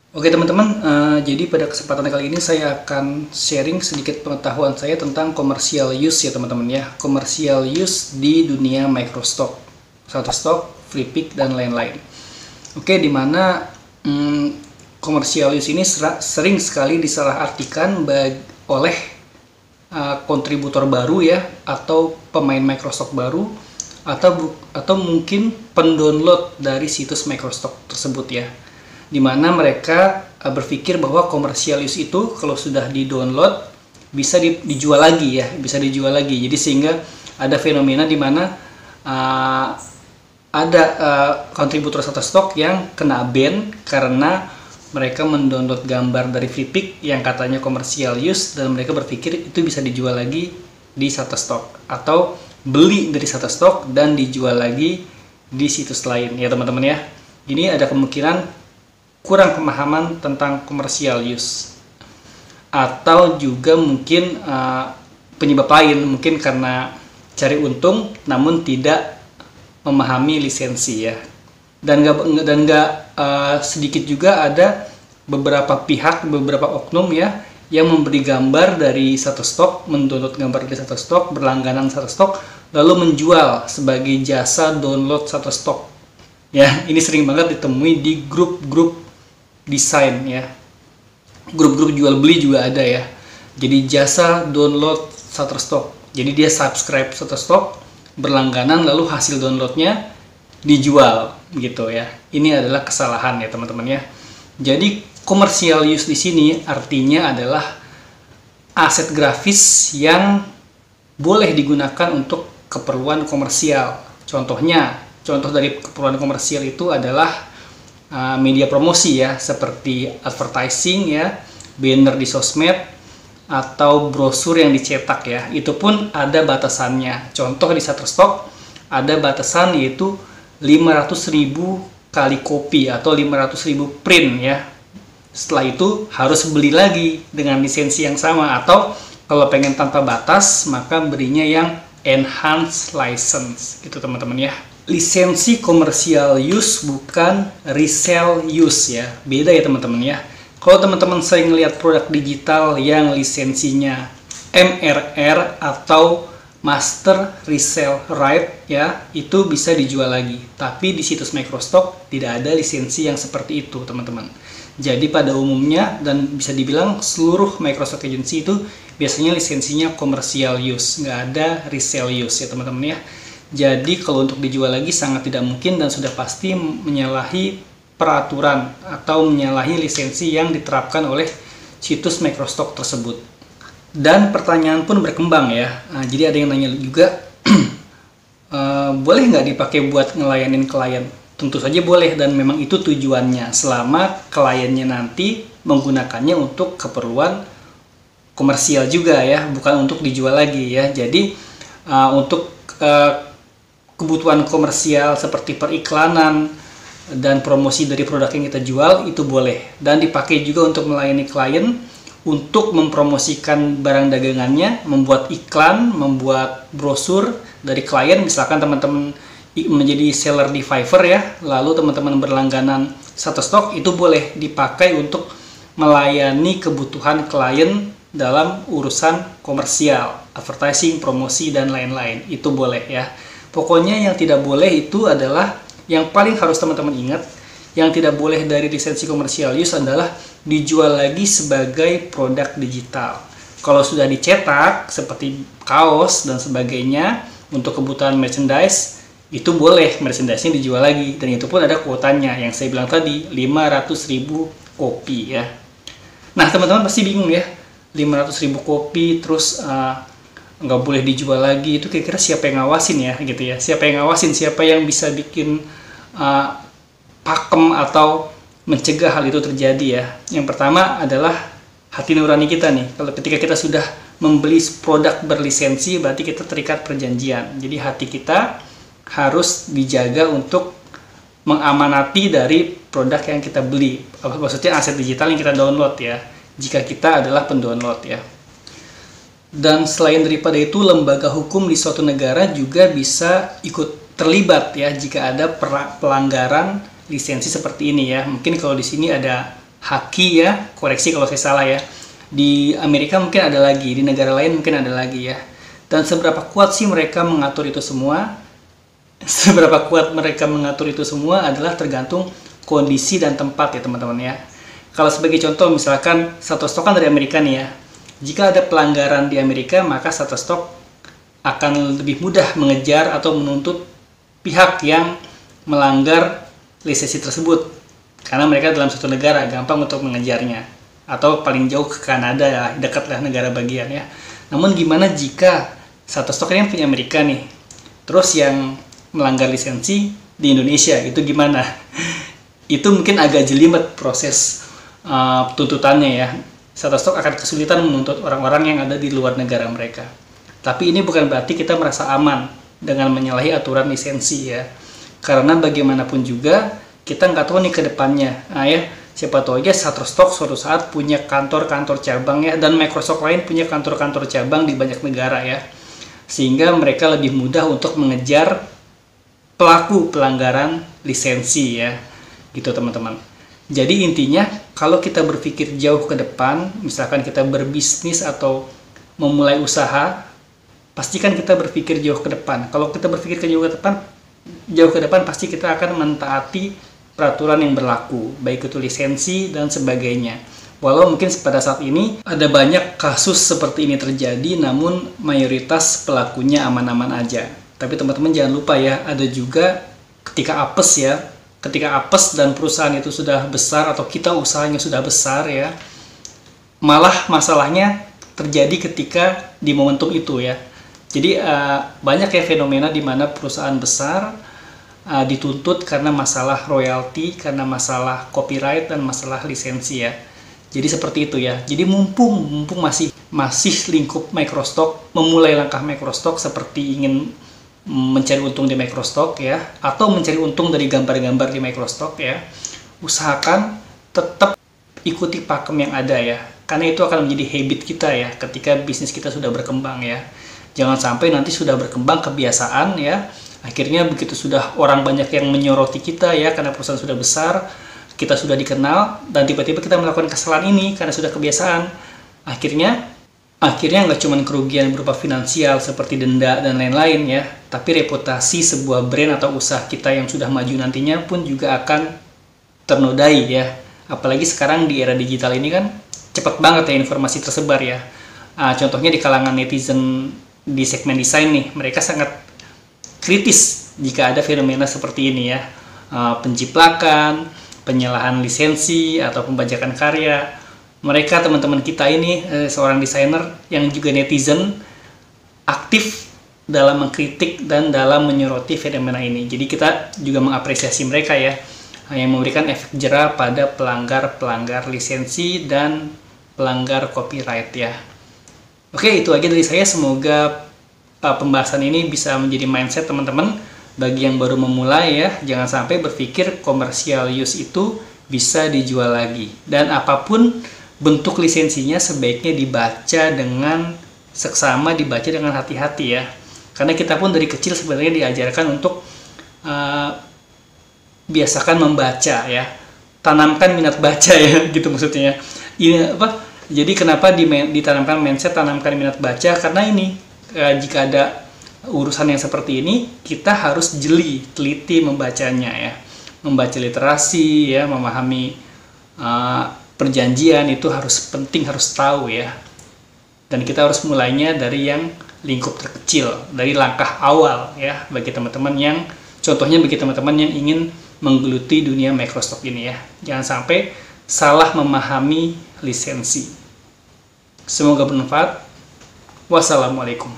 Oke teman-teman, jadi pada kesempatan kali ini saya akan sharing sedikit pengetahuan saya tentang commercial use ya teman-teman ya. Commercial use di dunia microstock, Shutterstock, Freepik, dan lain-lain. Oke, dimana commercial use ini sering sekali disalahartikan oleh kontributor baru ya, atau pemain microstock baru, atau mungkin pendownload dari situs microstock tersebut ya, di mana mereka berpikir bahwa commercial use itu kalau sudah di-download bisa dijual lagi ya, bisa dijual lagi. Jadi sehingga ada fenomena di mana ada kontributor Shutterstock yang kena ban karena mereka mendownload gambar dari Freepik yang katanya commercial use, dan mereka berpikir itu bisa dijual lagi di Shutterstock, atau beli dari Shutterstock dan dijual lagi di situs lain ya teman-teman ya. Ini ada kemungkinan kurang pemahaman tentang commercial use, atau juga mungkin penyebab lain, mungkin karena cari untung namun tidak memahami lisensi ya. Dan nggak sedikit juga ada beberapa pihak, beberapa oknum ya, yang memberi gambar dari Shutterstock, mendownload gambar dari Shutterstock, berlangganan Shutterstock, lalu menjual sebagai jasa download Shutterstock ya. Ini sering banget ditemui di grup-grup desain ya, grup-grup jual beli juga ada ya. Jadi jasa download Shutterstock, jadi dia subscribe Shutterstock, berlangganan, lalu hasil downloadnya dijual gitu ya. Ini adalah kesalahan ya teman-teman ya. Jadi commercial use di sini artinya adalah aset grafis yang boleh digunakan untuk keperluan komersial. Contoh dari keperluan komersial itu adalah media promosi ya, seperti advertising ya, banner di sosmed, atau brosur yang dicetak ya. Itu pun ada batasannya. Contoh di Shutterstock ada batasan, yaitu 500.000 kali kopi atau 500.000 print ya. Setelah itu harus beli lagi dengan lisensi yang sama, atau kalau pengen tanpa batas maka berinya yang enhanced license gitu teman-teman ya. Lisensi commercial use bukan resell use ya, beda ya teman-teman ya. Kalau teman-teman sering lihat produk digital yang lisensinya MRR atau Master Resell Right ya, itu bisa dijual lagi. Tapi di situs microstock tidak ada lisensi yang seperti itu teman-teman. Jadi pada umumnya, dan bisa dibilang seluruh microstock agency itu biasanya lisensinya commercial use, nggak ada resell use ya teman-teman ya. Jadi kalau untuk dijual lagi sangat tidak mungkin, dan sudah pasti menyalahi peraturan atau menyalahi lisensi yang diterapkan oleh situs microstock tersebut. Dan pertanyaan pun berkembang ya. Jadi ada yang nanya juga, boleh nggak dipakai buat ngelayanin klien? Tentu saja boleh, dan memang itu tujuannya, selama kliennya nanti menggunakannya untuk keperluan komersial juga ya, bukan untuk dijual lagi ya. Jadi untuk kebutuhan komersial seperti periklanan dan promosi dari produk yang kita jual itu boleh, dan dipakai juga untuk melayani klien untuk mempromosikan barang dagangannya, membuat iklan, membuat brosur dari klien. Misalkan teman-teman menjadi seller di Fiverr ya, lalu teman-teman berlangganan Shutterstock, itu boleh dipakai untuk melayani kebutuhan klien dalam urusan komersial, advertising, promosi, dan lain-lain. Itu boleh ya. Pokoknya yang tidak boleh itu adalah, yang paling harus teman-teman ingat, yang tidak boleh dari lisensi commercial use adalah dijual lagi sebagai produk digital. Kalau sudah dicetak seperti kaos dan sebagainya untuk kebutuhan merchandise, itu boleh merchandise-nya dijual lagi, dan itu pun ada kuotanya yang saya bilang tadi, 500.000 kopi ya. Nah teman-teman pasti bingung ya, 500.000 kopi terus nggak boleh dijual lagi, itu kira-kira siapa yang ngawasin ya gitu ya, siapa yang ngawasin, siapa yang bisa bikin pakem atau mencegah hal itu terjadi ya. Yang pertama adalah hati nurani kita nih. Kalau ketika kita sudah membeli produk berlisensi, berarti kita terikat perjanjian. Jadi hati kita harus dijaga untuk mengamanati dari produk yang kita beli, maksudnya aset digital yang kita download ya, jika kita adalah pendownload ya. Dan selain daripada itu, lembaga hukum di suatu negara juga bisa ikut terlibat ya jika ada pelanggaran lisensi seperti ini ya. Mungkin kalau di sini ada haki ya, koreksi kalau saya salah ya. Di Amerika mungkin ada lagi, di negara lain mungkin ada lagi ya. Dan seberapa kuat sih mereka mengatur itu semua? Seberapa kuat mereka mengatur itu semua adalah tergantung kondisi dan tempat ya teman-teman ya. Kalau sebagai contoh misalkan Shutterstock kan dari Amerika nih ya. Jika ada pelanggaran di Amerika, maka Shutterstock akan lebih mudah mengejar atau menuntut pihak yang melanggar lisensi tersebut. Karena mereka dalam suatu negara, gampang untuk mengejarnya. Atau paling jauh ke Kanada ya, dekatlah negara bagian ya. Namun gimana jika Shutterstock ini punya Amerika nih, terus yang melanggar lisensi di Indonesia, itu gimana? Itu mungkin agak jelimet proses tuntutannya ya. Shutterstock akan kesulitan menuntut orang-orang yang ada di luar negara mereka. Tapi ini bukan berarti kita merasa aman dengan menyalahi aturan lisensi ya. Karena bagaimanapun juga kita nggak tahu nih ke depannya. Nah ya, siapa tahu aja Shutterstock suatu saat punya kantor-kantor cabang ya, dan Microsoft lain punya kantor-kantor cabang di banyak negara ya. Sehingga mereka lebih mudah untuk mengejar pelaku pelanggaran lisensi ya. Gitu teman-teman. Jadi intinya kalau kita berpikir jauh ke depan, misalkan kita berbisnis atau memulai usaha, pastikan kita berpikir jauh ke depan. Kalau kita berpikir jauh ke depan pasti kita akan mentaati peraturan yang berlaku, baik itu lisensi dan sebagainya. Walau mungkin pada saat ini ada banyak kasus seperti ini terjadi, namun mayoritas pelakunya aman-aman aja. Tapi teman-teman jangan lupa ya, ada juga ketika apes dan perusahaan itu sudah besar atau kita usahanya sudah besar ya, malah masalahnya terjadi ketika di momentum itu ya. Jadi banyak ya fenomena di mana perusahaan besar dituntut karena masalah royalti, karena masalah copyright dan masalah lisensi ya. Jadi seperti itu ya. Jadi mumpung masih lingkup Microsoft, memulai langkah Microsoft seperti ingin mencari untung di Microsoft ya, atau mencari untung dari gambar-gambar di Microsoft ya, usahakan tetap ikuti pakem yang ada ya, karena itu akan menjadi habit kita ya ketika bisnis kita sudah berkembang ya. Jangan sampai nanti sudah berkembang kebiasaan ya, akhirnya begitu sudah orang banyak yang menyoroti kita ya, karena perusahaan sudah besar, kita sudah dikenal, dan tiba-tiba kita melakukan kesalahan ini karena sudah kebiasaan, akhirnya nggak cuma kerugian berupa finansial seperti denda dan lain-lain ya, tapi reputasi sebuah brand atau usaha kita yang sudah maju nantinya pun juga akan ternodai ya. Apalagi sekarang di era digital ini kan cepat banget ya informasi tersebar ya. Contohnya di kalangan netizen di segmen desain nih, mereka sangat kritis jika ada fenomena seperti ini ya, penjiplakan, penyalahan lisensi atau pembajakan karya. Mereka teman-teman kita ini seorang desainer yang juga netizen aktif dalam mengkritik dan dalam menyoroti fenomena ini. Jadi kita juga mengapresiasi mereka ya, yang memberikan efek jera pada pelanggar lisensi dan pelanggar copyright ya. Oke, itu aja dari saya. Semoga pembahasan ini bisa menjadi mindset teman-teman bagi yang baru memulai ya. Jangan sampai berpikir commercial use itu bisa dijual lagi. Dan apapun bentuk lisensinya sebaiknya dibaca dengan seksama, dibaca dengan hati-hati ya. Karena kita pun dari kecil sebenarnya diajarkan untuk biasakan membaca ya. Tanamkan minat baca ya, gitu maksudnya. Ini apa? Jadi kenapa ditanamkan mindset tanamkan minat baca? Karena ini jika ada urusan yang seperti ini, kita harus jeli, teliti membacanya ya. Membaca literasi ya, memahami perjanjian itu harus penting, harus tahu ya. Dan kita harus mulainya dari yang lingkup terkecil, dari langkah awal ya, bagi teman-teman yang yang ingin menggeluti dunia Microsoft ini ya. Jangan sampai salah memahami lisensi. Semoga bermanfaat. Wassalamualaikum.